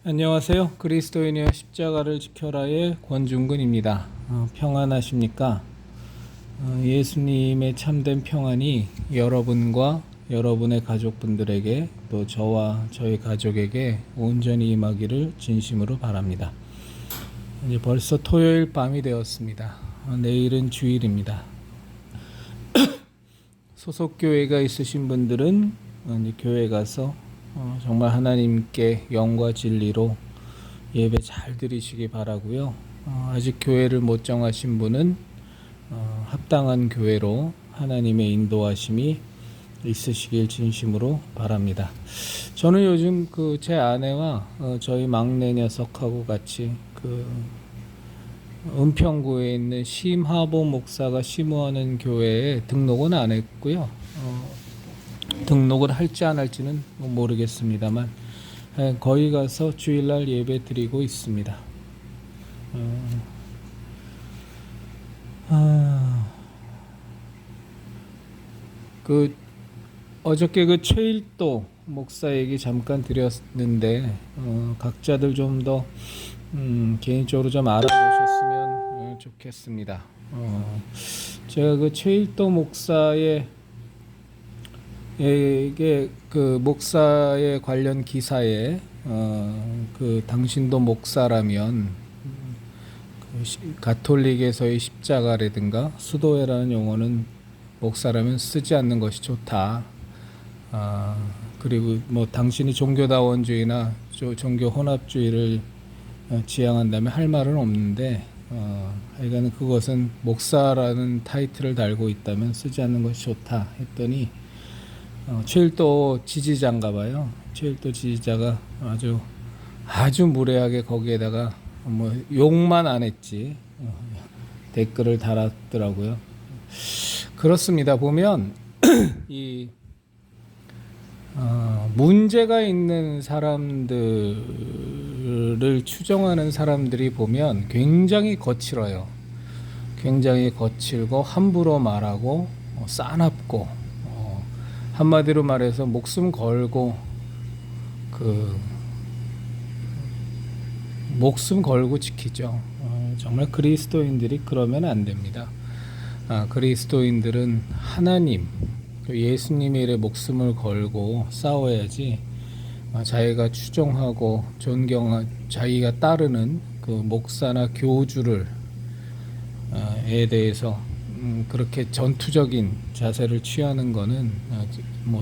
안녕하세요. 그리스도인이여 십자가를 지켜라의 권중근입니다. 평안하십니까? 예수님의 참된 평안이 여러분과 여러분의 가족분들에게 또 저와 저희 가족에게 온전히 임하기를 진심으로 바랍니다. 이제 벌써 토요일 밤이 되었습니다. 내일은 주일입니다. 소속 교회가 있으신 분들은 이제 교회 가서 정말 하나님께 영과 진리로 예배 잘 드리시기 바라고요. 아직 교회를 못 정하신 분은 합당한 교회로 하나님의 인도하심이 있으시길 진심으로 바랍니다. 저는 요즘 제 아내와 저희 막내 녀석하고 같이 은평구에 있는 심하보 목사가 심우하는 교회에 등록은 안 했고요. 등록을 할지 안 할지는 모르겠습니다만 거기 가서 주일날 예배 드리고 있습니다. 어저께 최일도 목사 얘기 잠깐 드렸는데 각자들 좀 더 개인적으로 좀 알아보셨으면 좋겠습니다. 제가 최일도 목사의 이게 목사의 관련 기사에 당신도 목사라면 가톨릭에서의 십자가라든가 수도회라는 용어는 목사라면 쓰지 않는 것이 좋다. 그리고 당신이 종교다원주의나 종교 혼합주의를 지향한다면 할 말은 없는데 하여간 그것은 목사라는 타이틀을 달고 있다면 쓰지 않는 것이 좋다 했더니 최일도 지지자인가 봐요. 최일도 지지자가 아주 무례하게 거기에다가 욕만 안 했지 댓글을 달았더라고요. 그렇습니다. 보면 이 문제가 있는 사람들을 추정하는 사람들이 보면 굉장히 거칠어요. 굉장히 거칠고 함부로 말하고 싸납고 한마디로 말해서 목숨 걸고 목숨 걸고 지키죠. 정말 그리스도인들이 그러면 안 됩니다. 그리스도인들은 하나님, 예수님의 일에 목숨을 걸고 싸워야지 자기가 추종하고 자기가 따르는 목사나 교주를 에 대해서 그렇게 전투적인 자세를 취하는 것은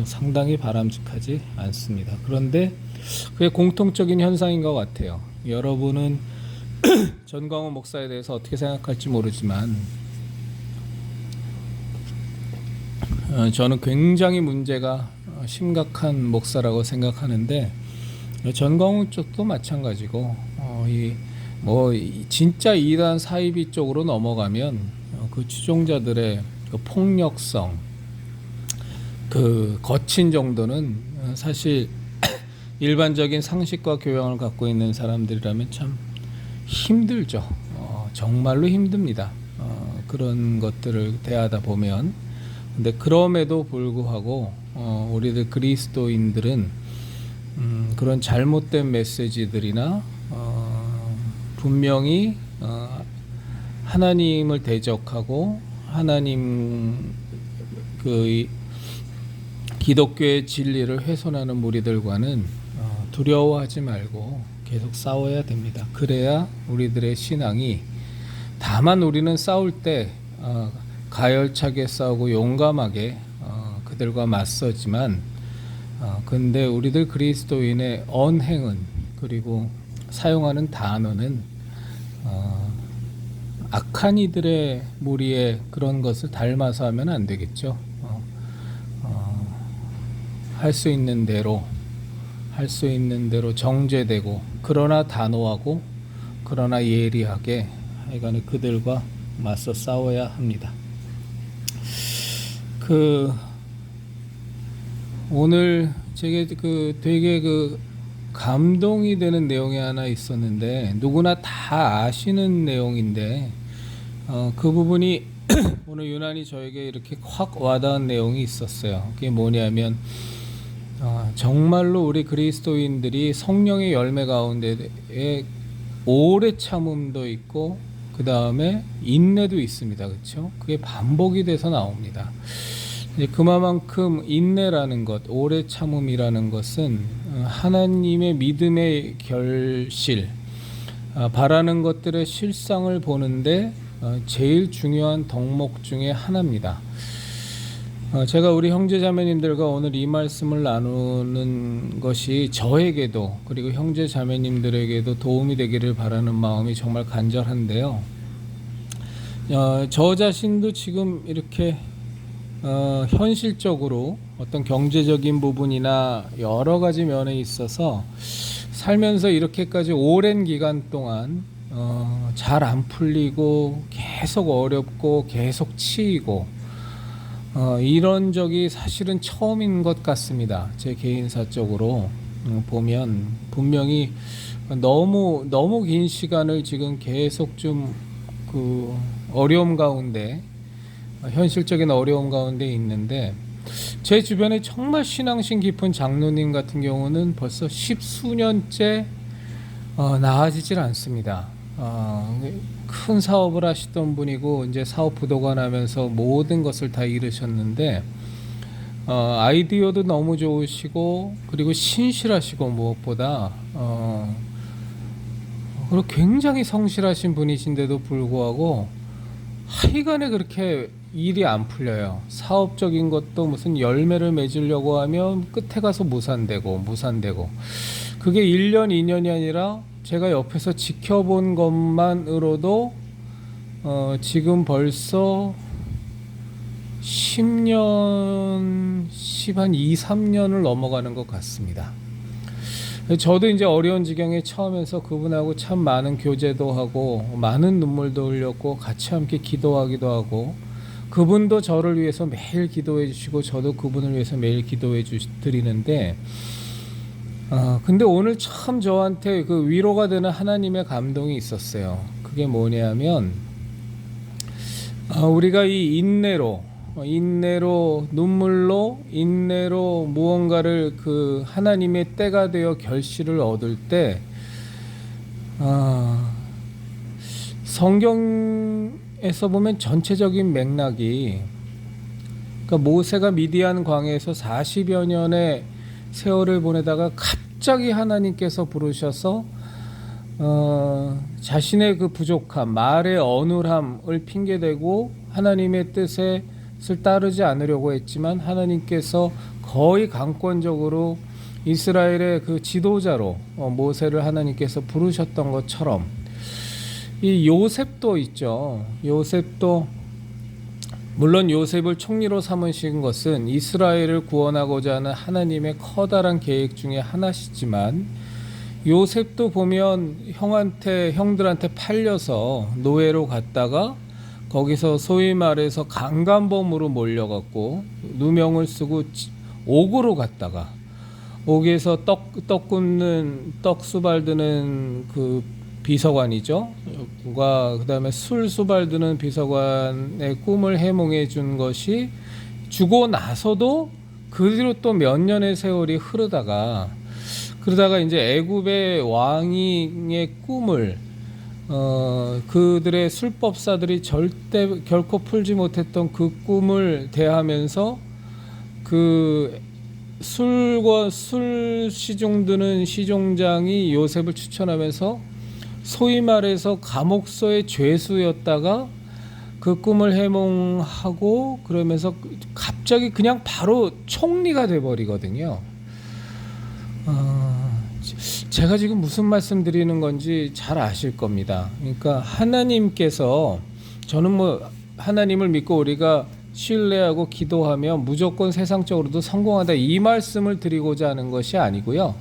상당히 바람직하지 않습니다. 그런데 그게 공통적인 현상인 것 같아요. 여러분은 전광훈 목사에 대해서 어떻게 생각할지 모르지만 저는 굉장히 문제가 심각한 목사라고 생각하는데 전광훈 쪽도 마찬가지고 진짜 이단 사이비 쪽으로 넘어가면 추종자들의 폭력성, 거친 정도는 사실 일반적인 상식과 교養을 갖고 있는 사람들이라면 참 힘들죠. 정말로 힘듭니다. 그런 것들을 대하다 보면. 근데 그럼에도 불구하고 우리들 그리스도인들은 그런 잘못된 메시지들이나 분명히 하나님을 대적하고 하나님 기독교의 진리를 훼손하는 무리들과는 두려워하지 말고 계속 싸워야 됩니다. 그래야 우리들의 신앙이, 다만 우리는 싸울 때 가열차게 싸우고 용감하게 그들과 맞서지만 근데 우리들 그리스도인의 언행은, 그리고 사용하는 단어는 악한 이들의 무리의 그런 것을 닮아서 하면 안 되겠죠. 할 수 있는 대로 정제되고, 그러나 단호하고, 그러나 예리하게 하여간 그들과 맞서 싸워야 합니다. 오늘 제게 되게 감동이 되는 내용이 하나 있었는데, 누구나 다 아시는 내용인데 그 부분이 오늘 유난히 저에게 이렇게 확 와닿은 내용이 있었어요. 그게 뭐냐면 정말로 우리 그리스도인들이 성령의 열매 가운데에 오래 참음도 있고 그 다음에 인내도 있습니다. 그렇죠? 그게 반복이 돼서 나옵니다. 이제 그만큼 인내라는 것, 오래 참음이라는 것은 하나님의 믿음의 결실, 바라는 것들의 실상을 보는데 제일 중요한 덕목 중에 하나입니다. 제가 우리 형제자매님들과 오늘 이 말씀을 나누는 것이 저에게도 그리고 형제자매님들에게도 도움이 되기를 바라는 마음이 정말 간절한데요. 저 자신도 지금 이렇게 현실적으로 어떤 경제적인 부분이나 여러 가지 면에 있어서 살면서 이렇게까지 오랜 기간 동안 잘 안 풀리고 계속 어렵고 계속 치이고 이런 적이 사실은 처음인 것 같습니다. 제 개인사적으로 보면 분명히 너무 긴 시간을 지금 계속 좀 그 어려움 가운데 현실적인 어려움 가운데 있는데 제 주변에 정말 신앙심 깊은 장로님 같은 경우는 벌써 10수년째 나아지질 않습니다. 큰 사업을 하시던 분이고 이제 사업 부도가 나면서 모든 것을 다 잃으셨는데 아이디어도 너무 좋으시고 그리고 신실하시고 무엇보다 그리고 굉장히 성실하신 분이신데도 불구하고 하여간에 그렇게 일이 안 풀려요. 사업적인 것도 무슨 열매를 맺으려고 하면 끝에 가서 무산되고 그게 1년 2년이 아니라 제가 옆에서 지켜본 것만으로도 지금 벌써 10년, 2, 3년을 넘어가는 것 같습니다. 저도 이제 어려운 지경에 처하면서 그분하고 참 많은 교제도 하고 많은 눈물도 흘렸고 같이 함께 기도하기도 하고 그분도 저를 위해서 매일 기도해 주시고 저도 그분을 위해서 매일 기도해 드리는데 근데 오늘 참 저한테 그 위로가 되는 하나님의 감동이 있었어요. 그게 뭐냐면 우리가 이 인내로 눈물로 인내로 무언가를 그 하나님의 때가 되어 결실을 얻을 때 성경에서 보면 전체적인 맥락이 그러니까 모세가 미디안 광야에서 40여 년의 세월을 보내다가 갑자기 하나님께서 부르셔서 자신의 그 부족함, 말의 어눌함을 핑계대고 하나님의 뜻을 따르지 않으려고 했지만 하나님께서 거의 강권적으로 이스라엘의 그 지도자로 모세를 하나님께서 부르셨던 것처럼 이 요셉도 있죠. 요셉도 물론 요셉을 총리로 삼으신 것은 이스라엘을 구원하고자 하는 하나님의 커다란 계획 중에 하나시지만 요셉도 보면 형들한테 팔려서 노예로 갔다가 거기서 소위 말해서 강간범으로 몰려갔고 누명을 쓰고 옥으로 갔다가 옥에서 떡 굽는 떡 수발드는 그 비서관이죠. 그다음에 술 수발드는 비서관의 꿈을 해몽해 준 것이 주고 나서도 그 뒤로 또 몇 년의 세월이 그러다가 이제 애굽의 왕의 꿈을 그들의 술법사들이 결코 풀지 못했던 그 꿈을 대하면서 그 술 시중드는 시종장이 요셉을 추천하면서 소위 말해서 감옥소의 죄수였다가 그 꿈을 해몽하고 그러면서 갑자기 그냥 바로 총리가 돼버리거든요. 제가 지금 무슨 말씀 드리는 건지 잘 아실 겁니다. 그러니까 하나님께서 저는 뭐 하나님을 믿고 우리가 신뢰하고 기도하면 무조건 세상적으로도 성공하다 이 말씀을 드리고자 하는 것이 아니고요.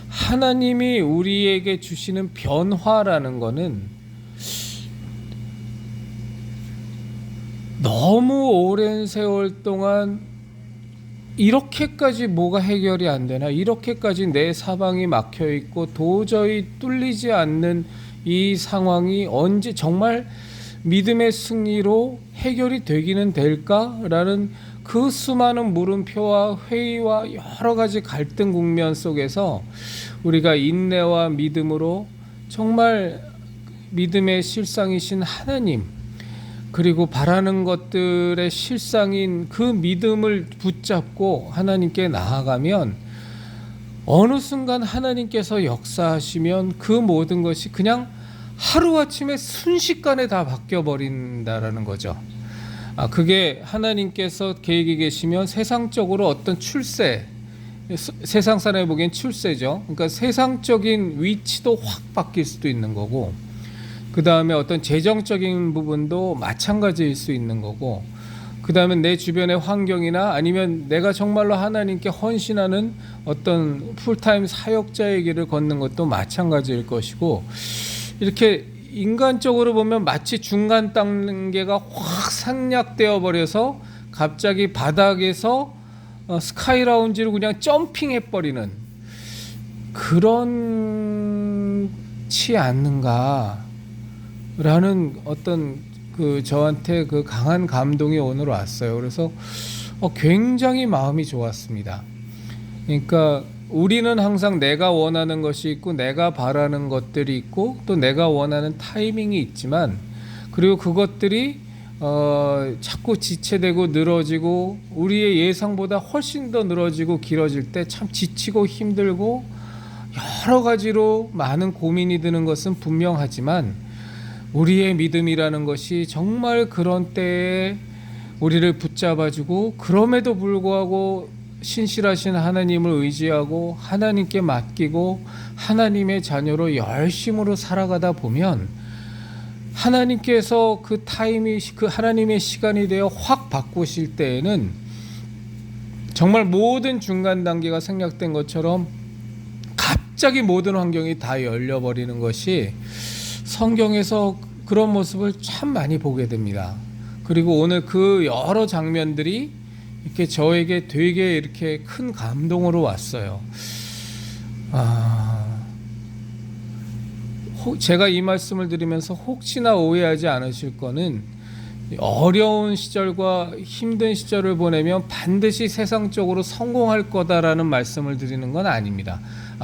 하나님이 우리에게 주시는 변화라는 거는 너무 오랜 세월 동안 이렇게까지 뭐가 해결이 안 되나, 이렇게까지 내 사방이 막혀 있고 도저히 뚫리지 않는 이 상황이 언제 정말 믿음의 승리로 해결이 되기는 될까라는 그 수많은 물음표와 회의와 여러 가지 갈등 국면 속에서 우리가 인내와 믿음으로 정말 믿음의 실상이신 하나님, 그리고 바라는 것들의 실상인 그 믿음을 붙잡고 하나님께 나아가면 어느 순간 하나님께서 역사하시면 그 모든 것이 그냥 하루아침에 순식간에 다 바뀌어버린다라는 거죠. 그게 하나님께서 계획이 계시면 세상적으로 어떤 출세, 세상 사람이 보기엔 출세죠. 그러니까 세상적인 위치도 확 바뀔 수도 있는 거고, 그 다음에 어떤 재정적인 부분도 마찬가지일 수 있는 거고, 그 다음에 내 주변의 환경이나 아니면 내가 정말로 하나님께 헌신하는 어떤 풀타임 사역자의 길을 걷는 것도 마찬가지일 것이고, 이렇게 인간적으로 보면 마치 중간 단계가 확 상략되어 버려서 갑자기 바닥에서 스카이 라운지로 그냥 점핑해버리는 그런치 않는가라는 어떤 그 저한테 그 강한 감동이 오늘 왔어요. 그래서 굉장히 마음이 좋았습니다. 그러니까 우리는 항상 내가 원하는 것이 있고 내가 바라는 것들이 있고 또 내가 원하는 타이밍이 있지만, 그리고 그것들이 자꾸 지체되고 늘어지고 우리의 예상보다 훨씬 더 늘어지고 길어질 때 참 지치고 힘들고 여러 가지로 많은 고민이 드는 것은 분명하지만, 우리의 믿음이라는 것이 정말 그런 때에 우리를 붙잡아주고 그럼에도 불구하고 신실하신 하나님을 의지하고 하나님께 맡기고 하나님의 자녀로 열심으로 살아가다 보면 하나님께서 그 타임이 그 하나님의 시간이 되어 확 바꾸실 때에는 정말 모든 중간 단계가 생략된 것처럼 갑자기 모든 환경이 다 열려버리는 것이 성경에서 그런 모습을 참 많이 보게 됩니다. 그리고 오늘 그 여러 장면들이 이렇게 저에게 되게 이렇게 큰 감동으로 왔어요. 제가 이 말씀을 드리면서 혹시나 오해하지 않으실 거는, 어려운 시절과 힘든 시절을 보내면 반드시 세상적으로 성공할 거다라는 말씀을 드리는 건 아닙니다.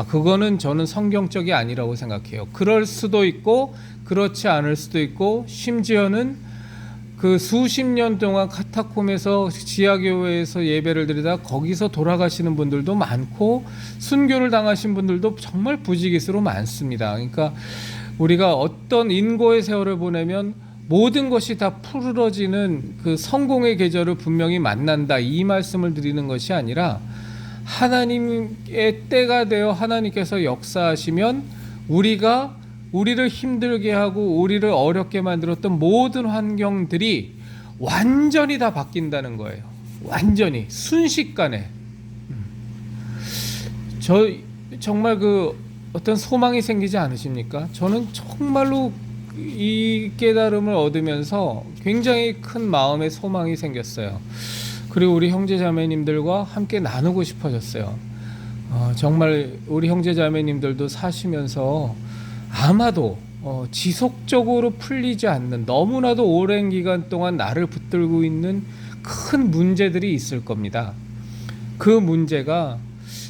그거는 저는 성경적이 아니라고 생각해요. 그럴 수도 있고 그렇지 않을 수도 있고, 심지어는 그 수십 년 동안 카타콤에서 지하교회에서 예배를 드리다 거기서 돌아가시는 분들도 많고 순교를 당하신 분들도 정말 부지기수로 많습니다. 그러니까 우리가 어떤 인고의 세월을 보내면 모든 것이 다 푸르러지는 그 성공의 계절을 분명히 만난다, 이 말씀을 드리는 것이 아니라, 하나님의 때가 되어 하나님께서 역사하시면 우리를 힘들게 하고 우리를 어렵게 만들었던 모든 환경들이 완전히 다 바뀐다는 거예요. 완전히 순식간에. 정말 그 어떤 소망이 생기지 않으십니까? 저는 정말로 이 깨달음을 얻으면서 굉장히 큰 마음의 소망이 생겼어요. 그리고 우리 형제자매님들과 함께 나누고 싶어졌어요. 정말 우리 형제자매님들도 사시면서 아마도 지속적으로 풀리지 않는, 너무나도 오랜 기간 동안 나를 붙들고 있는 큰 문제들이 있을 겁니다. 그 문제가,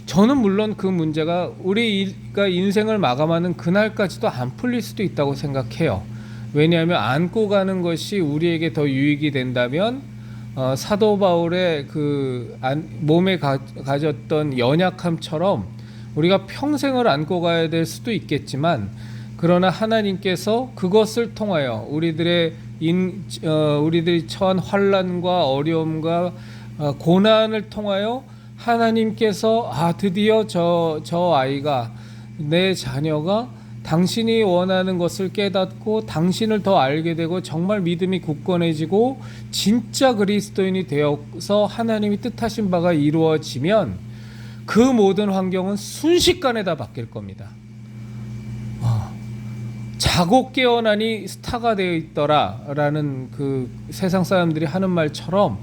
저는 물론 그 문제가 우리가 인생을 마감하는 그날까지도 안 풀릴 수도 있다고 생각해요. 왜냐하면 안고 가는 것이 우리에게 더 유익이 된다면 사도 바울의 그 몸에 가졌던 연약함처럼 우리가 평생을 안고 가야 될 수도 있겠지만, 그러나 하나님께서 그것을 통하여 우리들이 처한 환난과 어려움과 고난을 통하여 하나님께서 드디어 저 아이가, 내 자녀가 당신이 원하는 것을 깨닫고 당신을 더 알게 되고 정말 믿음이 굳건해지고 진짜 그리스도인이 되어서 하나님이 뜻하신 바가 이루어지면 그 모든 환경은 순식간에 다 바뀔 겁니다. 자고 깨어나니 스타가 되어 있더라 라는 그 세상 사람들이 하는 말처럼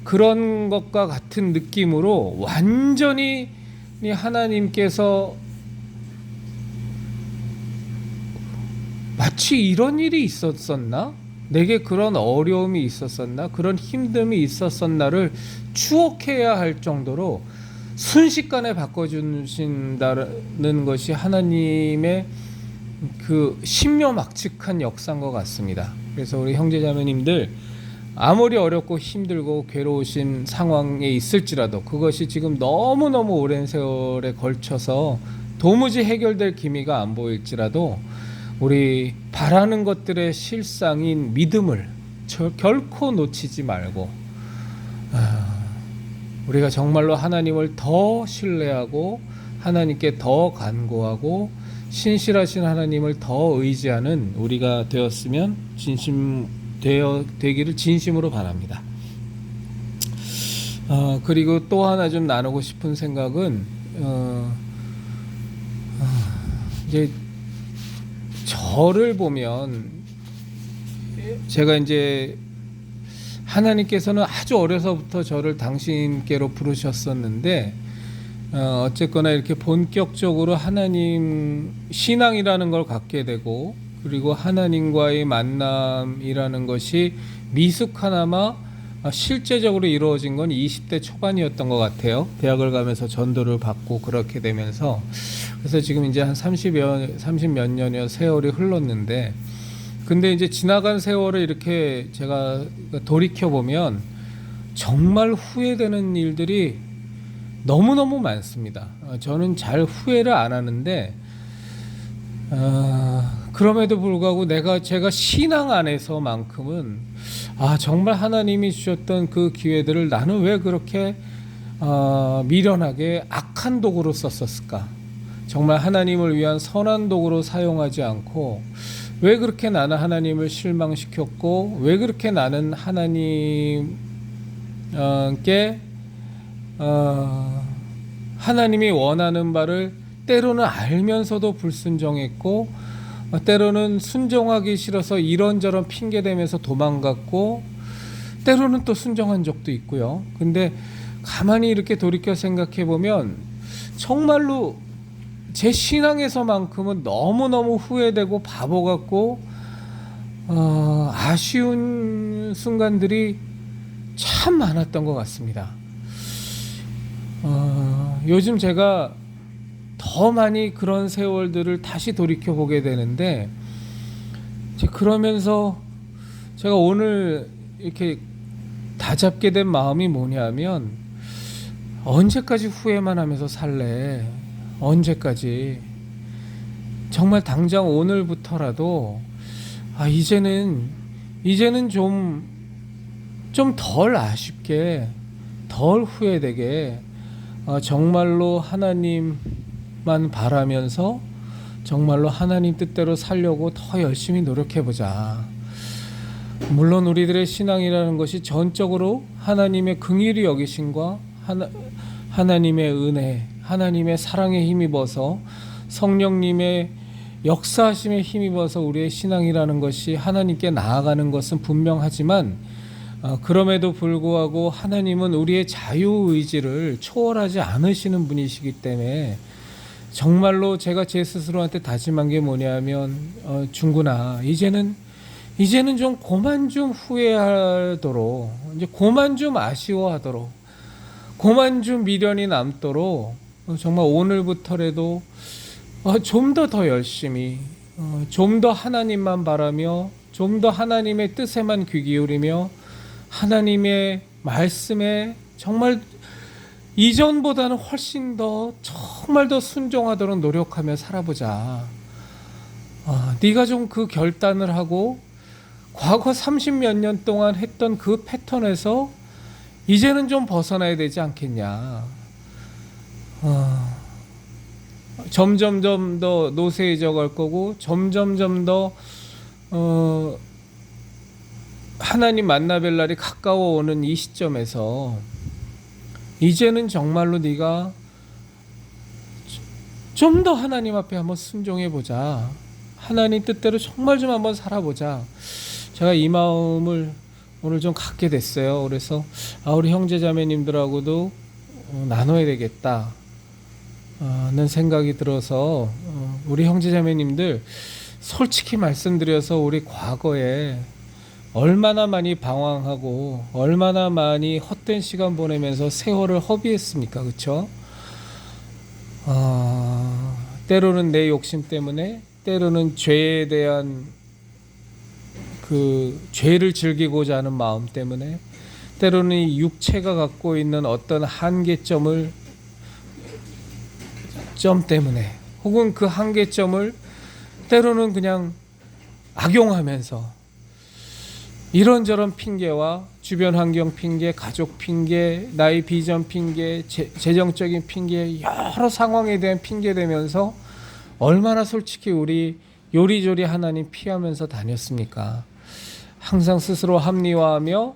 그런 것과 같은 느낌으로 완전히 하나님께서 마치 이런 일이 있었었나? 내게 그런 어려움이 있었었나, 그런 힘듦이 있었었나를 추억해야 할 정도로 순식간에 바꿔주신다는 것이 하나님의 그 신묘막측한 역사인 것 같습니다. 그래서 우리 형제자매님들, 아무리 어렵고 힘들고 괴로우신 상황에 있을지라도, 그것이 지금 너무너무 오랜 세월에 걸쳐서 도무지 해결될 기미가 안 보일지라도, 우리 바라는 것들의 실상인 믿음을 결코 놓치지 말고, 우리가 정말로 하나님을 더 신뢰하고 하나님께 더 간구하고 신실하신 하나님을 더 의지하는 우리가 되었으면 되기를 진심으로 바랍니다. 그리고 또 하나 좀 나누고 싶은 생각은, 이제 저를 보면, 제가 이제 하나님께서는 아주 어려서부터 저를 당신께로 부르셨었는데, 어쨌거나 이렇게 본격적으로 하나님 신앙이라는 걸 갖게 되고, 그리고 하나님과의 만남이라는 것이 미숙하나마 실제적으로 이루어진 건 20대 초반이었던 것 같아요. 대학을 가면서 전도를 받고 그렇게 되면서. 그래서 지금 이제 한 30 몇 년여 세월이 흘렀는데, 근데 이제 지나간 세월을 이렇게 제가 돌이켜보면 정말 후회되는 일들이 너무너무 많습니다. 저는 잘 후회를 안 하는데, 그럼에도 불구하고 제가 신앙 안에서만큼은 정말 하나님이 주셨던 그 기회들을 나는 왜 그렇게 미련하게 악한 도구로 썼었을까? 정말 하나님을 위한 선한 도구로 사용하지 않고 왜 그렇게 나는 하나님을 실망시켰고, 왜 그렇게 나는 하나님께 하나님이 원하는 바를 때로는 알면서도 불순종했고, 때로는 순종하기 싫어서 이런저런 핑계대면서 도망갔고, 때로는 또 순종한 적도 있고요. 근데 가만히 이렇게 돌이켜 생각해 보면 정말로 제 신앙에서만큼은 너무너무 후회되고 바보 같고 아쉬운 순간들이 참 많았던 것 같습니다. 요즘 제가 더 많이 그런 세월들을 다시 돌이켜 보게 되는데, 그러면서 제가 오늘 이렇게 다잡게 된 마음이 뭐냐면, 언제까지 후회만 하면서 살래? 언제까지? 정말 당장 오늘부터라도 이제는 좀 덜 아쉽게, 덜 후회되게 정말로 하나님만 바라면서 정말로 하나님 뜻대로 살려고 더 열심히 노력해보자. 물론 우리들의 신앙이라는 것이 전적으로 하나님의 긍휼히 여기심과 하나님의 은혜, 하나님의 사랑에 힘입어서, 성령님의 역사하심에 힘입어서 우리의 신앙이라는 것이 하나님께 나아가는 것은 분명하지만, 그럼에도 불구하고 하나님은 우리의 자유의지를 초월하지 않으시는 분이시기 때문에, 정말로 제가 제 스스로한테 다짐한 게 뭐냐면, 중구나 이제는 좀 그만 좀 후회하도록, 이제 그만 좀 아쉬워하도록, 그만 좀 미련이 남도록, 정말 오늘부터라도 좀 더 열심히, 좀 더 하나님만 바라며, 좀 더 하나님의 뜻에만 귀 기울이며, 하나님의 말씀에 정말 이전보다는 훨씬 더 정말 더 순종하도록 노력하며 살아보자. 네가 좀 그 결단을 하고 과거 30 몇 년 동안 했던 그 패턴에서 이제는 좀 벗어나야 되지 않겠냐. 점점점 더 노쇠해져 갈 거고, 점점점 더 하나님 만나뵐 날이 가까워오는 이 시점에서 이제는 정말로 네가 좀 더 하나님 앞에 한번 순종해보자. 하나님 뜻대로 정말 좀 한번 살아보자. 제가 이 마음을 오늘 좀 갖게 됐어요. 그래서 우리 형제자매님들하고도 나눠야 되겠다 는 생각이 들어서, 우리 형제자매님들 솔직히 말씀드려서 우리 과거에 얼마나 많이 방황하고 얼마나 많이 헛된 시간 보내면서 세월을 허비했습니까? 그쵸? 때로는 내 욕심 때문에, 때로는 죄에 대한 그 죄를 즐기고자 하는 마음 때문에, 때로는 이 육체가 갖고 있는 어떤 한계점을 점 때문에, 혹은 그 한계점을 때로는 그냥 악용하면서 이런저런 핑계와 주변 환경 핑계, 가족 핑계, 나의 비전 핑계, 재정적인 핑계, 여러 상황에 대한 핑계 대면서 얼마나 솔직히 우리 요리조리 하나님 피하면서 다녔습니까? 항상 스스로 합리화하며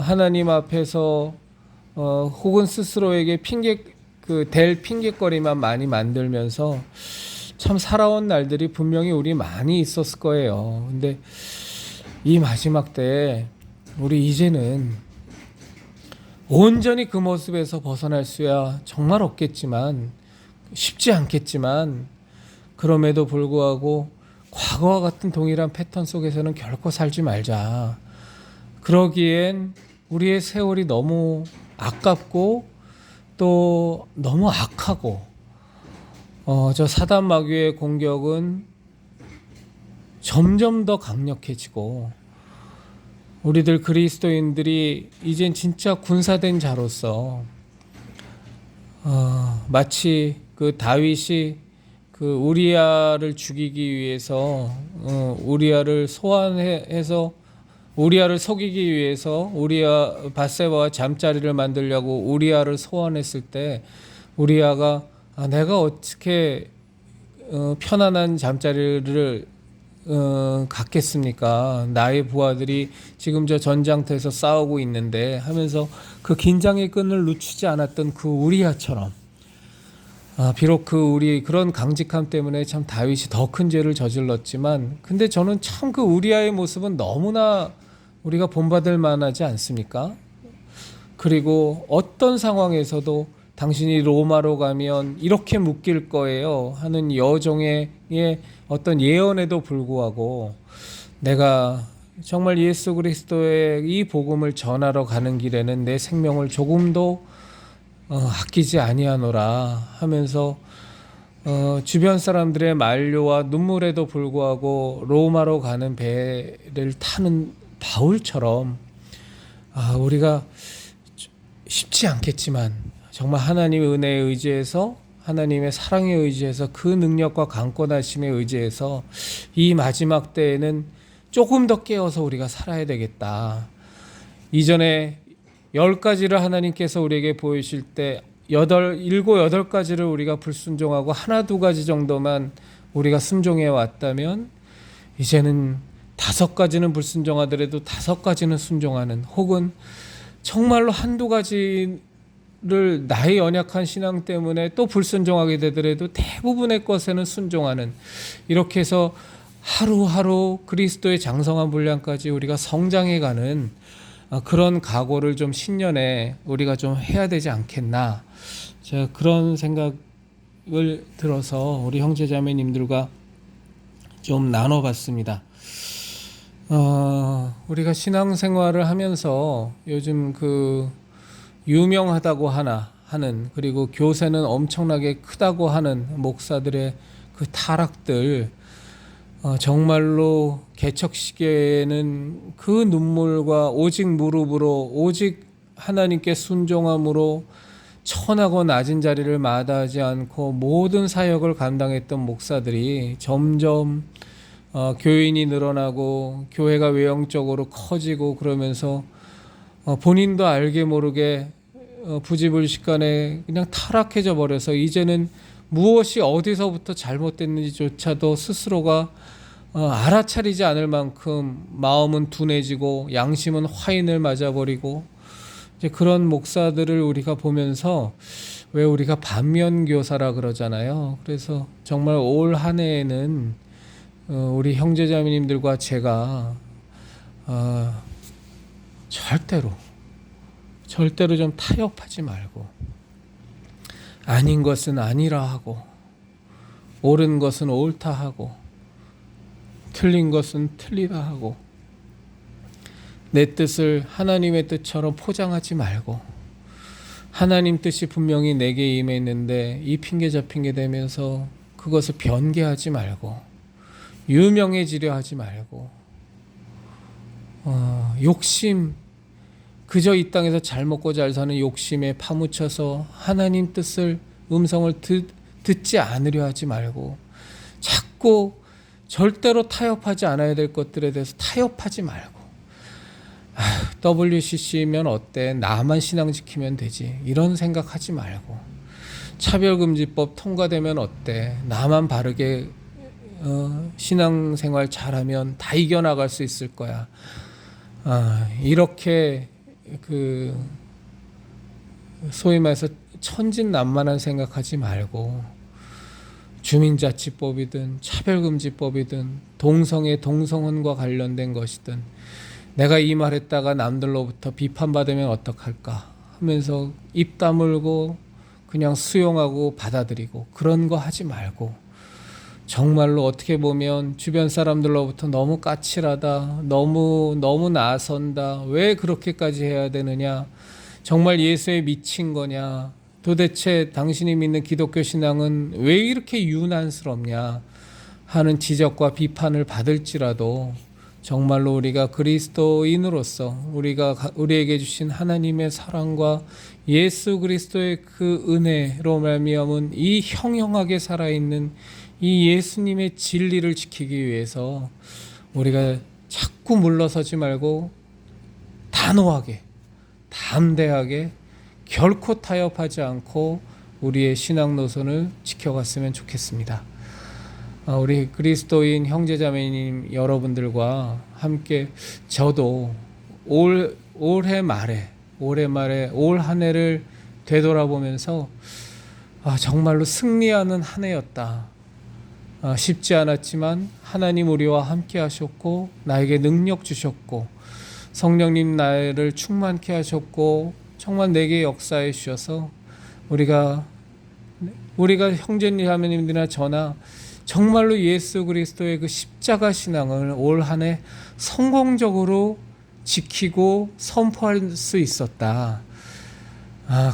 하나님 앞에서 혹은 스스로에게 될 핑계거리만 많이 만들면서 참 살아온 날들이 분명히 우리 많이 있었을 거예요. 근데 이 마지막 때에 우리 이제는 온전히 그 모습에서 벗어날 수야 정말 없겠지만, 쉽지 않겠지만, 그럼에도 불구하고 과거와 같은 동일한 패턴 속에서는 결코 살지 말자. 그러기엔 우리의 세월이 너무 아깝고 또 너무 악하고, 저 사단 마귀의 공격은 점점 더 강력해지고, 우리들 그리스도인들이 이젠 진짜 군사된 자로서 마치 그 다윗이 그 우리아를 죽이기 위해서 우리아를 소환해서 우리아를 속이기 위해서 우리아 밧세바와 잠자리를 만들려고 우리아를 소환했을 때, 우리아가 내가 어떻게 편안한 잠자리를 갖겠습니까? 나의 부하들이 지금 저 전장터에서 싸우고 있는데 하면서 그 긴장의 끈을 늦추지 않았던 그 우리아처럼, 비록 그런 강직함 때문에 참 다윗이 더 큰 죄를 저질렀지만, 근데 저는 참 그 우리아의 모습은 너무나 우리가 본받을 만하지 않습니까? 그리고 어떤 상황에서도 당신이 로마로 가면 이렇게 묶일 거예요 하는 여종의 어떤 예언에도 불구하고, 내가 정말 예수 그리스도의 이 복음을 전하러 가는 길에는 내 생명을 조금도 아끼지 아니하노라 하면서 주변 사람들의 만류와 눈물에도 불구하고 로마로 가는 배를 타는 바울처럼, 우리가 쉽지 않겠지만 정말 하나님의 은혜에 의지해서, 하나님의 사랑에 의지해서, 그 능력과 강권하심에 의지해서 이 마지막 때에는 조금 더 깨어서 우리가 살아야 되겠다. 이전에 10가지를 하나님께서 우리에게 보이실 때 7가지를 우리가 불순종하고 1-2가지 정도만 우리가 순종해 왔다면, 이제는 5가지는 불순종하더라도 5가지는 순종하는, 혹은 정말로 1-2가지를 나의 연약한 신앙 때문에 또 불순종하게 되더라도 대부분의 것에는 순종하는, 이렇게 해서 하루하루 그리스도의 장성한 분량까지 우리가 성장해가는 그런 각오를 좀 신년에 우리가 좀 해야 되지 않겠나, 제가 그런 생각을 들어서 우리 형제자매님들과 좀 나눠봤습니다. 우리가 신앙생활을 하면서 요즘 그 유명하다고 하는, 그리고 교세는 엄청나게 크다고 하는 목사들의 그 타락들, 정말로 개척시계에는 그 눈물과 오직 무릎으로, 오직 하나님께 순종함으로 천하고 낮은 자리를 마다하지 않고 모든 사역을 감당했던 목사들이 점점 교인이 늘어나고 교회가 외형적으로 커지고, 그러면서 본인도 알게 모르게 부지불식간에 그냥 타락해져 버려서 이제는 무엇이 어디서부터 잘못됐는지조차도 스스로가 알아차리지 않을 만큼 마음은 둔해지고 양심은 화인을 맞아버리고, 이제 그런 목사들을 우리가 보면서, 왜 우리가 반면교사라 그러잖아요. 그래서 정말 올 한 해에는 우리 형제자매님들과 제가 절대로 좀 타협하지 말고, 아닌 것은 아니라 하고, 옳은 것은 옳다 하고, 틀린 것은 틀리다 하고, 내 뜻을 하나님의 뜻처럼 포장하지 말고, 하나님 뜻이 분명히 내게 임했는데 이 핑계 저 핑계 대면서 그것을 변개하지 말고, 유명해지려 하지 말고, 욕심, 그저 이 땅에서 잘 먹고 잘 사는 욕심에 파묻혀서 하나님 뜻을, 음성을 듣지 않으려 하지 말고, 자꾸 절대로 타협하지 않아야 될 것들에 대해서 타협하지 말고, WCC면 어때? 나만 신앙 지키면 되지. 이런 생각하지 말고, 차별금지법 통과되면 어때? 나만 바르게 신앙생활 잘하면 다 이겨나갈 수 있을 거야. 이렇게 소위 말해서 천진난만한 생각하지 말고, 주민자치법이든 차별금지법이든 동성애 동성혼과 관련된 것이든 내가 이 말했다가 남들로부터 비판받으면 어떡할까 하면서 입 다물고 그냥 수용하고 받아들이고 그런 거 하지 말고, 정말로 어떻게 보면 주변 사람들로부터 너무 까칠하다, 너무 나선다, 왜 그렇게까지 해야 되느냐, 정말 예수에 미친 거냐, 도대체 당신이 믿는 기독교 신앙은 왜 이렇게 유난스럽냐 하는 지적과 비판을 받을지라도, 정말로 우리가 그리스도인으로서 우리에게 주신 하나님의 사랑과 예수 그리스도의 그 은혜로 말미암은 이 형형하게 살아있는 이 예수님의 진리를 지키기 위해서 우리가 자꾸 물러서지 말고 단호하게, 담대하게, 결코 타협하지 않고 우리의 신앙 노선을 지켜갔으면 좋겠습니다. 우리 그리스도인 형제자매님 여러분들과 함께 저도 올해 말에 올 한 해를 되돌아보면서 정말로 승리하는 한 해였다. 쉽지 않았지만 하나님 우리와 함께 하셨고 나에게 능력 주셨고 성령님 나를 충만케 하셨고 정말 내게 역사해 주셔서 우리가 형제자매님들이나 저나 정말로 예수 그리스도의 그 십자가 신앙을 올 한 해 성공적으로 지키고 선포할 수 있었다.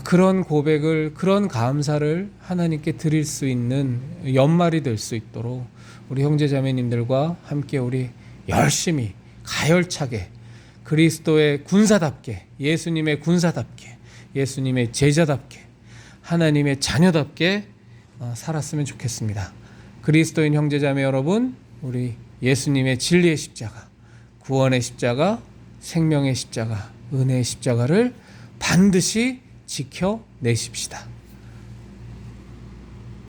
그런 고백을, 그런 감사를 하나님께 드릴 수 있는 연말이 될 수 있도록 우리 형제자매님들과 함께 우리 열심히 가열차게 그리스도의 군사답게, 예수님의 군사답게, 예수님의 제자답게, 하나님의 자녀답게 살았으면 좋겠습니다. 그리스도인 형제자매 여러분, 우리 예수님의 진리의 십자가, 구원의 십자가, 생명의 십자가, 은혜의 십자가를 반드시 지켜내십시다.